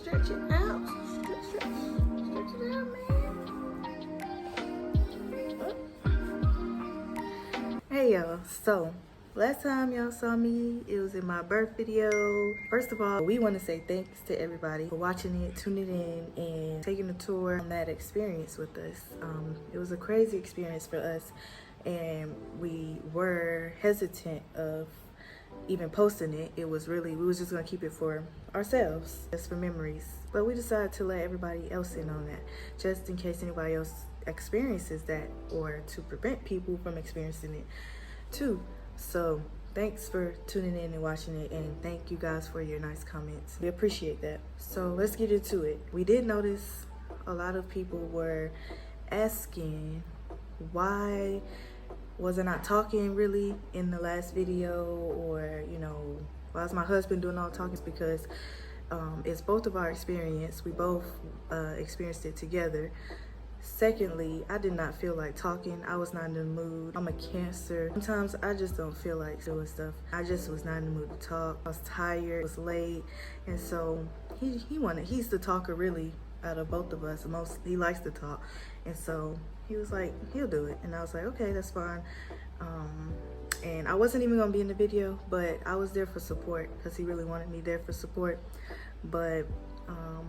Stretch it out. Stretch it out, man. Hey y'all, so last time y'all saw me, it was in my birth video. First of all, we want to say thanks to everybody for watching it, tuning in, and taking a tour on that experience with us. It was a crazy experience for us, and we were hesitant of even posting it. It was really, we was just gonna keep it for ourselves, just for memories. But we decided to let everybody else in on that, just in case anybody else experiences that, or to prevent people from experiencing it too. So thanks for tuning in and watching it, and thank you guys for your nice comments. We appreciate that. So let's get into it. We did notice a lot of people were asking why was I not talking really in the last video, or you know, why is my husband doing all the talking? It's because it's both of our experience. We both experienced it together. Secondly, I did not feel like talking. I was not in the mood. I'm a Cancer. Sometimes I just don't feel like doing stuff. I just was not in the mood to talk. I was tired, it was late, and so he's the talker really out of both of us. He likes to talk, and so he was like, he'll do it. And I was like, okay, that's fine. And I wasn't even gonna be in the video, but I was there for support because he really wanted me there for support. But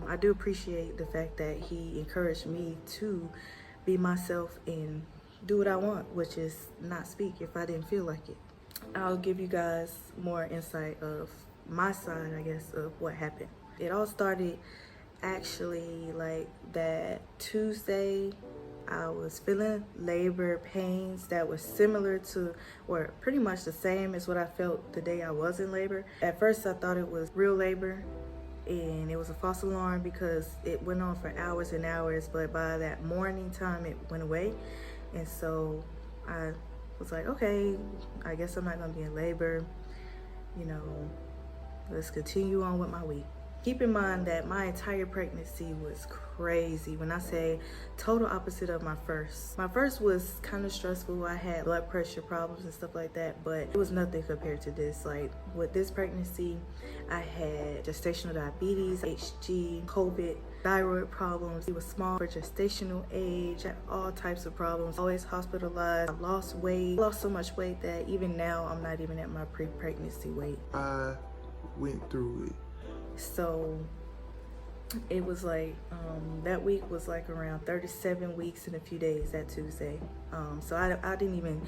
I do appreciate the fact that he encouraged me to be myself and do what I want, which is not speak if I didn't feel like it. I'll give you guys more insight of my side, I guess, of what happened. It all started actually like that Tuesday. I was feeling labor pains that were similar to, or pretty much the same as what I felt the day I was in labor. At first I thought it was real labor, and it was a false alarm because it went on for hours and hours, but by that morning time it went away. And so I was like, okay, I guess I'm not gonna be in labor, you know, let's continue on with my week. Keep in mind that my entire pregnancy was crazy. When I say total opposite of my first. My first was kind of stressful. I had blood pressure problems and stuff like that, but it was nothing compared to this. Like with this pregnancy, I had gestational diabetes, HG, COVID, thyroid problems. It was small for gestational age, had all types of problems, always hospitalized. I lost weight, lost so much weight that even now I'm not even at my pre-pregnancy weight. I went through it. So it was like that week was like around 37 weeks and a few days that Tuesday. So I didn't even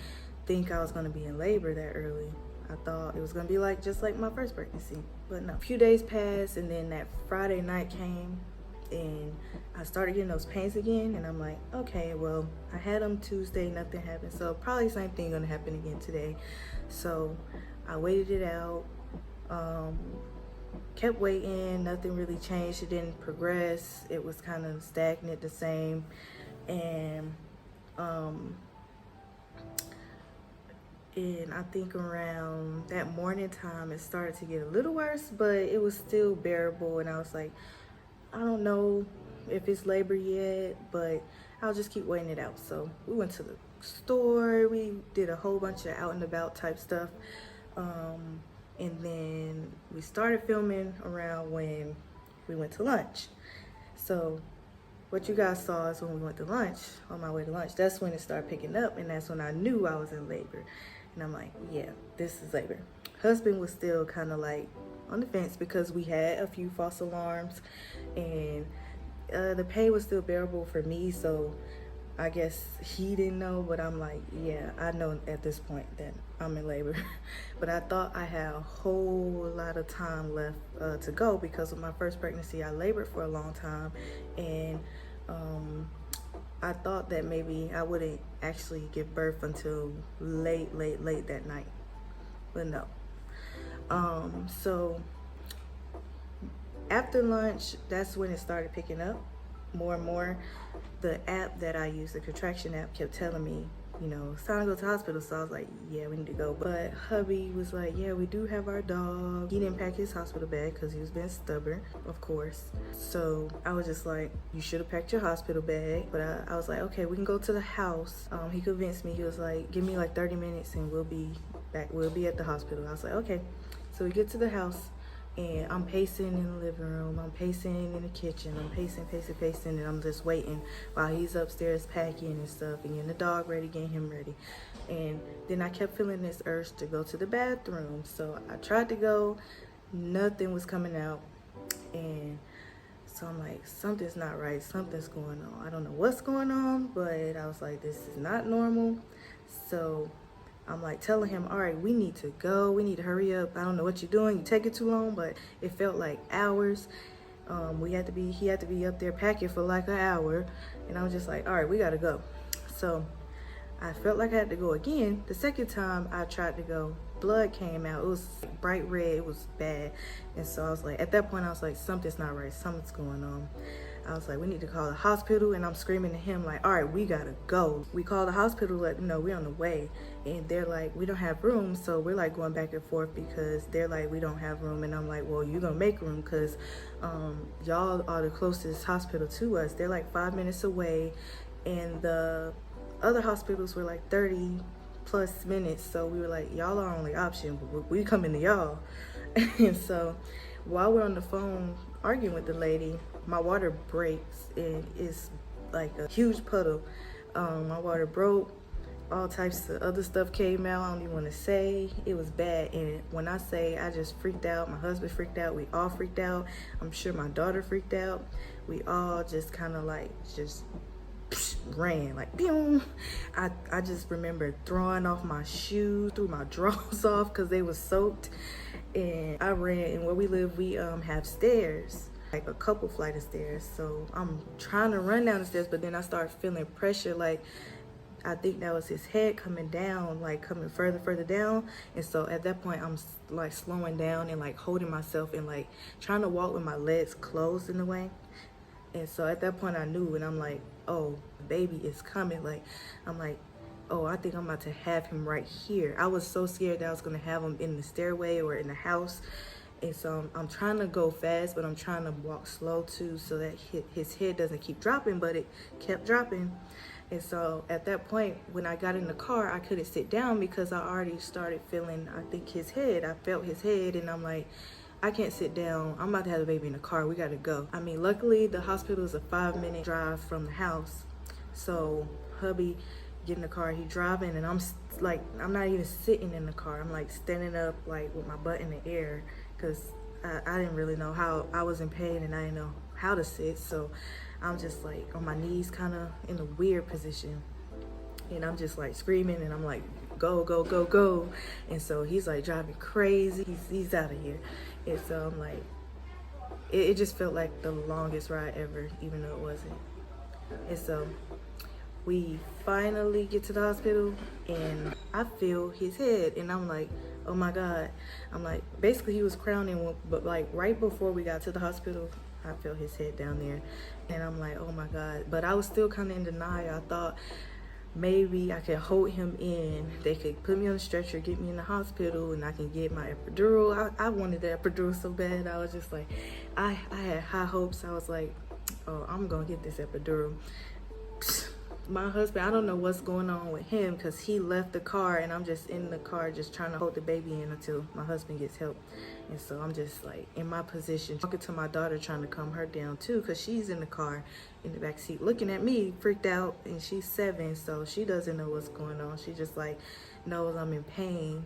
think I was going to be in labor that early. I thought it was going to be like just like my first pregnancy, but no. A few days passed, and then that Friday night came and I started getting those pains again, and I'm like, okay, well, I had them Tuesday, nothing happened, so probably the same thing gonna happen again today. So I waited it out, kept waiting, nothing really changed. It didn't progress. It was kind of stagnant, the same. And I think around that morning time it started to get a little worse, but it was still bearable. And I was like, I don't know if it's labor yet, but I'll just keep waiting it out. So we went to the store, we did a whole bunch of out and about type stuff, and then we started filming around when we went to lunch. So what you guys saw is when we went to lunch, on my way to lunch, that's when it started picking up, and that's when I knew I was in labor. And I'm like, yeah, this is labor. Husband was still kind of like on the fence because we had a few false alarms, and the pain was still bearable for me, so I guess he didn't know, but I'm like, yeah, I know at this point that I'm in labor. But I thought I had a whole lot of time left to go, because with my first pregnancy, I labored for a long time, and I thought that maybe I wouldn't actually give birth until late that night, but no. So after lunch, that's when it started picking up more and more. The app that I use, the contraction app, kept telling me, you know, it's time to go to the hospital. So I was like, yeah, we need to go. But hubby was like, yeah, we do have our dog. He didn't pack his hospital bag because he was being stubborn, of course. So I was just like, you should have packed your hospital bag. But I was like, okay, we can go to the house. He convinced me. He was like, give me like 30 minutes and we'll be back. We'll be at the hospital. I was like, okay. So we get to the house, And I'm pacing in the living room, I'm pacing in the kitchen, I'm pacing, and I'm just waiting while he's upstairs packing and stuff and getting the dog ready, getting him ready. And then I kept feeling this urge to go to the bathroom. So I tried to go, nothing was coming out. And so I'm like, something's not right, something's going on. I don't know what's going on, but I was like, this is not normal. So I'm like telling him, all right, we need to go. We need to hurry up. I don't know what you're doing. You take it too long, but it felt like hours. He had to be up there packing for like an hour. And I was just like, all right, we got to go. So I felt like I had to go again. The second time I tried to go, blood came out. It was bright red. It was bad. And so I was like, at that point, I was like, something's not right. Something's going on. I was like, we need to call the hospital. And I'm screaming to him like, all right, we gotta go. We called the hospital, let them know we're on the way. And they're like, we don't have room. So we're like going back and forth because they're like, we don't have room. And I'm like, well, you're gonna make room because y'all are the closest hospital to us. They're like 5 minutes away. And the other hospitals were like 30 plus minutes. So we were like, y'all are our only option. We coming to y'all. And so while we're on the phone arguing with the lady, my water breaks and it's like a huge puddle. My water broke, all types of other stuff came out. I don't even want to say. It was bad. And when I say I just freaked out, my husband freaked out, we all freaked out. I'm sure my daughter freaked out. We all just kind of like just ran like boom. I just remember throwing off my shoes, threw my drawers off because they were soaked. And I ran, and where we live, we have stairs, like a couple flight of stairs. So I'm trying to run down the stairs, but then I start feeling pressure, like I think that was his head coming down, like coming further down. And so at that point, I'm like slowing down and like holding myself and like trying to walk with my legs closed in a way. And so at that point I knew, and I'm like, oh, baby is coming. Like, I'm like, oh, I think I'm about to have him right here. I was so scared that I was gonna have him in the stairway or in the house. And so I'm trying to go fast, but I'm trying to walk slow too, so that his head doesn't keep dropping, but it kept dropping. And so at that point, when I got in the car, I couldn't sit down because I already started feeling, I think, his head. I felt his head, and I'm like, I can't sit down. I'm about to have the baby in the car. We gotta go. I mean, luckily the hospital is a 5-minute drive from the house. So hubby get in the car, he driving, and I'm like, I'm not even sitting in the car. I'm like standing up, like with my butt in the air, because I didn't really know how. I was in pain and I didn't know how to sit. So I'm just like on my knees, kind of in a weird position. And I'm just like screaming, and I'm like, go, go, go, go. And so he's like driving crazy. He's out of here. And so I'm like, it just felt like the longest ride ever, even though it wasn't. And so we finally get to the hospital, and I feel his head, and I'm like, oh my God. I'm like, basically he was crowning, but like right before we got to the hospital, I felt his head down there, and I'm like, oh my God. But I was still kind of in denial. I thought maybe I could hold him in. They could put me on a stretcher, get me in the hospital, and I can get my epidural. I wanted the epidural so bad. I was just like, I had high hopes. I was like, oh, I'm gonna get this epidural. My husband, I don't know what's going on with him, because he left the car, and I'm just in the car just trying to hold the baby in until my husband gets help. And so I'm just like in my position, talking to my daughter, trying to calm her down too, because she's in the car in the back seat looking at me freaked out, and she's 7, so she doesn't know what's going on. She just like knows I'm in pain.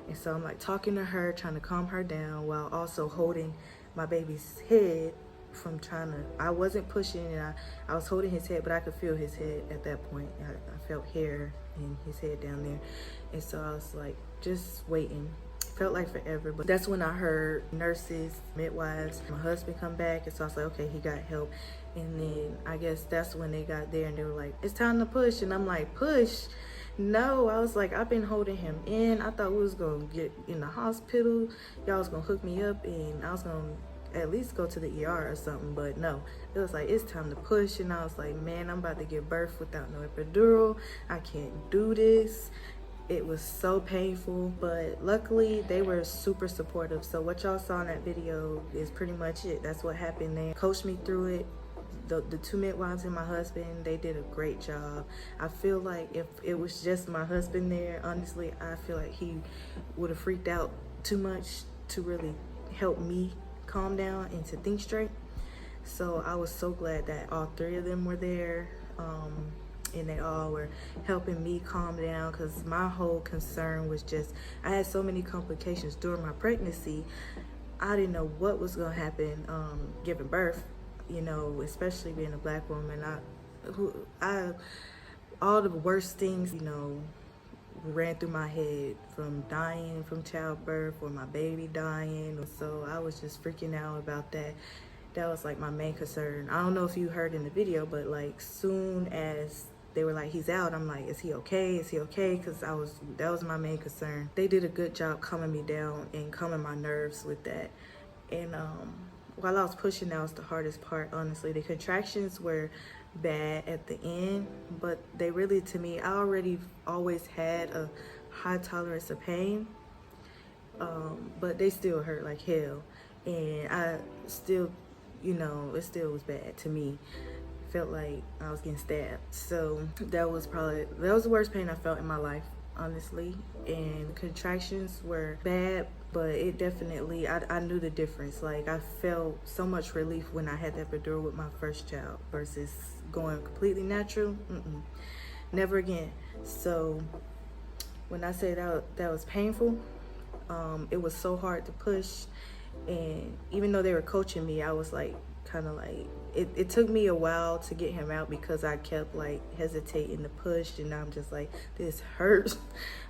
And so I'm like talking to her, trying to calm her down while also holding my baby's head. From trying to, I wasn't pushing, and I was holding his head, but I could feel his head at that point. I felt hair in his head down there. And so I was like just waiting. Felt like forever, but that's when I heard nurses, midwives, my husband come back. And so I was like, okay, he got help. And then I guess that's when they got there, and they were like, it's time to push. And I'm like, push? No. I was like, I've been holding him in. I thought we was gonna get in the hospital, y'all was gonna hook me up, and I was gonna at least go to the ER or something. But no, it was like, it's time to push. And I was like, man, I'm about to give birth without no epidural. I can't do this. It was so painful, but luckily they were super supportive. So what y'all saw in that video is pretty much it. That's what happened. They coached me through it. The 2 midwives and my husband, they did a great job. I feel like if it was just my husband there, honestly, I feel like he would have freaked out too much to really help me calm down and to think straight. So I was so glad that all three of them were there, and they all were helping me calm down, because my whole concern was just, I had so many complications during my pregnancy. I didn't know what was going to happen giving birth, you know, especially being a black woman. All the worst things, you know, ran through my head, from dying from childbirth or my baby dying. So I was just freaking out about that. That was like my main concern. I don't know if you heard in the video, but like soon as they were like, he's out, I'm like, is he okay? Is he okay? Because that was my main concern. They did a good job calming me down and calming my nerves with that. And while I was pushing, that was the hardest part, honestly. The contractions were bad at the end, but they really, to me, I already always had a high tolerance of pain, but they still hurt like hell. And I still, you know, it still was bad to me. Felt like I was getting stabbed. So that was the worst pain I felt in my life, honestly. And contractions were bad, but it definitely, I knew the difference. Like, I felt so much relief when I had that epidural with my first child versus going completely natural. Never again. So when I say that was painful, it was so hard to push. And even though they were coaching me, I was like, kind of like, it took me a while to get him out, because I kept like hesitating to push, and I'm just like, this hurts.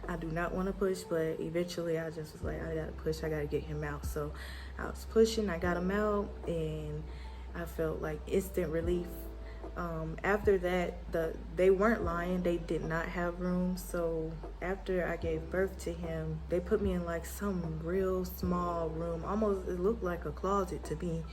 I do not want to push, but eventually I just was like, I gotta push, I gotta get him out. So I was pushing, I got him out, and I felt like instant relief. After that, they weren't lying, they did not have room. So after I gave birth to him, they put me in like some real small room, almost it looked like a closet to me.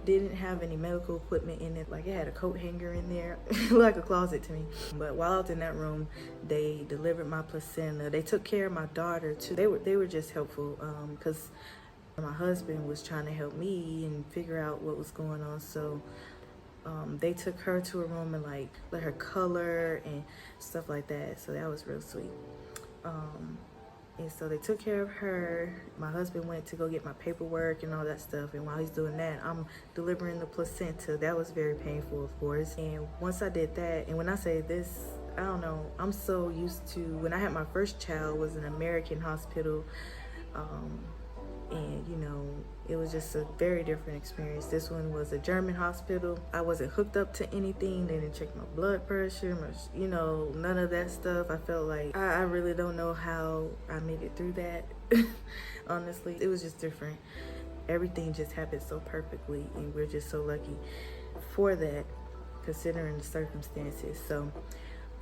Didn't have any medical equipment in it, like it had a coat hanger in there, like a closet to me. But while I was in that room, they delivered my placenta. They took care of my daughter too. They were just helpful, because my husband was trying to help me and figure out what was going on. So they took her to a room and like let her color and stuff like that. So that was real sweet. And so they took care of her. My husband went to go get my paperwork and all that stuff. And while he's doing that, I'm delivering the placenta. That was very painful, of course. And once I did that, and when I say this, I don't know, I'm so used to, when I had my first child, was an American hospital. And you know, it was just a very different experience. This one was a German hospital. I wasn't hooked up to anything. They didn't check my blood pressure, you know, none of that stuff. I felt like I really don't know how I made it through that. Honestly, it was just different. Everything just happened so perfectly, and we're just so lucky for that, considering the circumstances. So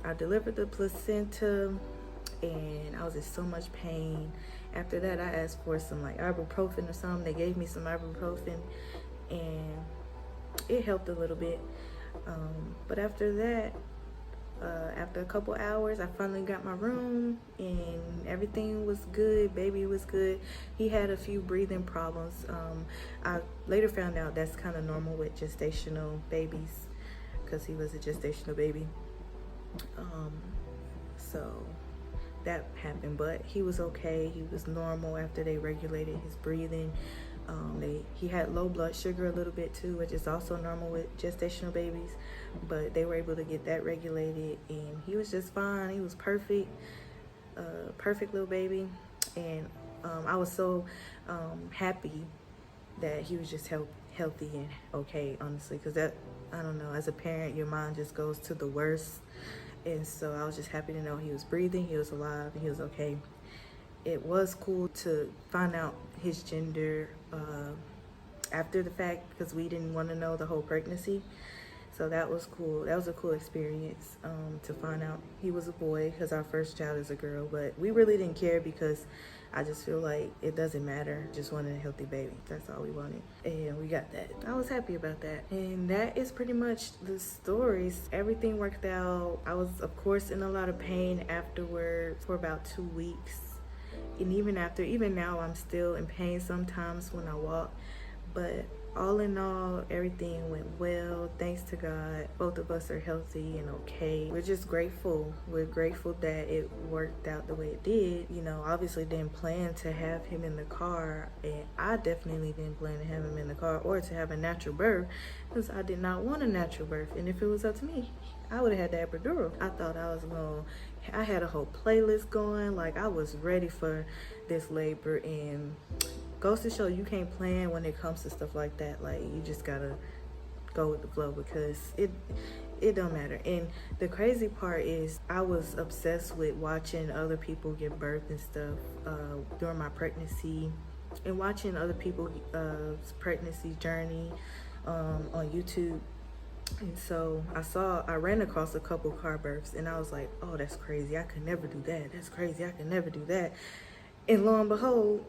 I delivered the placenta, and I was in so much pain. After that, I asked for some like ibuprofen or something. They gave me some ibuprofen, and it helped a little bit. But after that, after a couple hours, I finally got my room, and everything was good. Baby was good. He had a few breathing problems. I later found out that's kind of normal with gestational babies, because he was a gestational baby. So that happened, but he was okay. He was normal after they regulated his breathing. He had low blood sugar a little bit too, which is also normal with gestational babies, but they were able to get that regulated, and he was just fine. He was perfect, perfect little baby. And I was so happy that he was just healthy and okay, honestly, because that, I don't know, as a parent, your mind just goes to the worst. And so I was just happy to know he was breathing, he was alive, and he was okay. It was cool to find out his gender after the fact, because we didn't want to know the whole pregnancy. So that was cool. That was a cool experience, to find out he was a boy, because our first child is a girl. But we really didn't care, because I just feel like it doesn't matter. Just wanted a healthy baby. That's all we wanted. And we got that. I was happy about that. And that is pretty much the stories. Everything worked out. I was, of course, in a lot of pain afterwards for about 2 weeks. And even now, I'm still in pain sometimes when I walk. But all in all, everything went well. Thanks to God, both of us are healthy and okay. We're just grateful. We're grateful that it worked out the way it did. You know, obviously didn't plan to have him in the car, and I definitely didn't plan to have him in the car or to have a natural birth, because I did not want a natural birth. And if it was up to me, I would have had the epidural. I thought I had a whole playlist going. Like, I was ready for this labor, and goes to show you can't plan when it comes to stuff like that. Like, you just gotta go with the flow, because it don't matter. And the crazy part is I was obsessed with watching other people give birth and stuff during my pregnancy, and watching other people's pregnancy journey on YouTube. And so I ran across a couple car births, and I was like, oh, that's crazy, I could never do that. That's crazy, I could never do that. And lo and behold,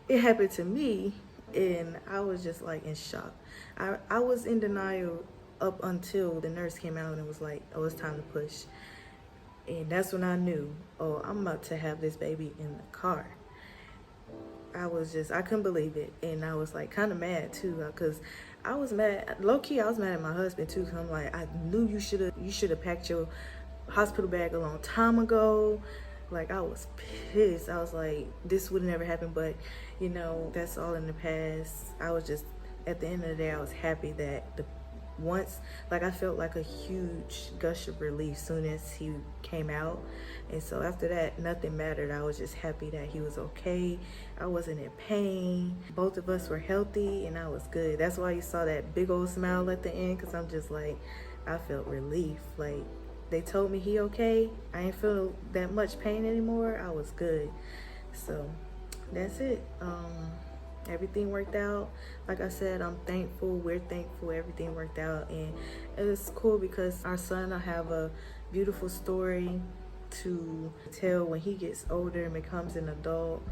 it happened to me, and I was just like in shock. I was in denial up until the nurse came out and was like, oh, it's time to push. And that's when I knew, oh, I'm about to have this baby in the car. I couldn't believe it. And I was like kind of mad too, because I was mad, low key, I was mad at my husband too, because I'm like, I knew you should have packed your hospital bag a long time ago. Like, I was pissed. I was like, this would never happen, but you know, that's all in the past. I was just, at the end of the day, I was happy that I felt like a huge gush of relief soon as he came out. And so after that, nothing mattered. I was just happy that he was okay. I wasn't in pain. Both of us were healthy, and I was good. That's why you saw that big old smile at the end, because I'm just like, I felt relief. Like, they told me he okay. I ain't feel that much pain anymore. I was good. So that's it. Everything worked out. Like I said, I'm thankful. We're thankful. Everything worked out, and it's cool because our son will have a beautiful story to tell when he gets older and becomes an adult.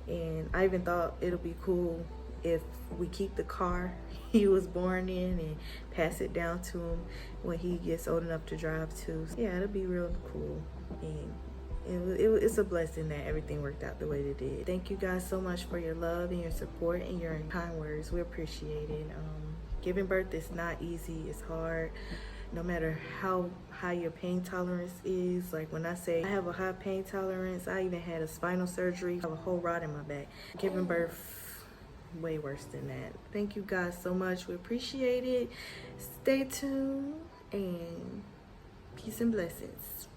And I even thought it'll be cool if we keep the car he was born in and pass it down to him when he gets old enough to drive too. Yeah, it'll be real cool. And it's a blessing that everything worked out the way it did. Thank you guys so much for your love and your support and your kind words. We appreciate it. Giving birth is not easy. It's hard. No matter how high your pain tolerance is. Like, when I say I have a high pain tolerance, I even had a spinal surgery. I have a whole rod in my back. Giving birth, way worse than that. Thank you guys so much. We appreciate it. Stay tuned, and peace and blessings.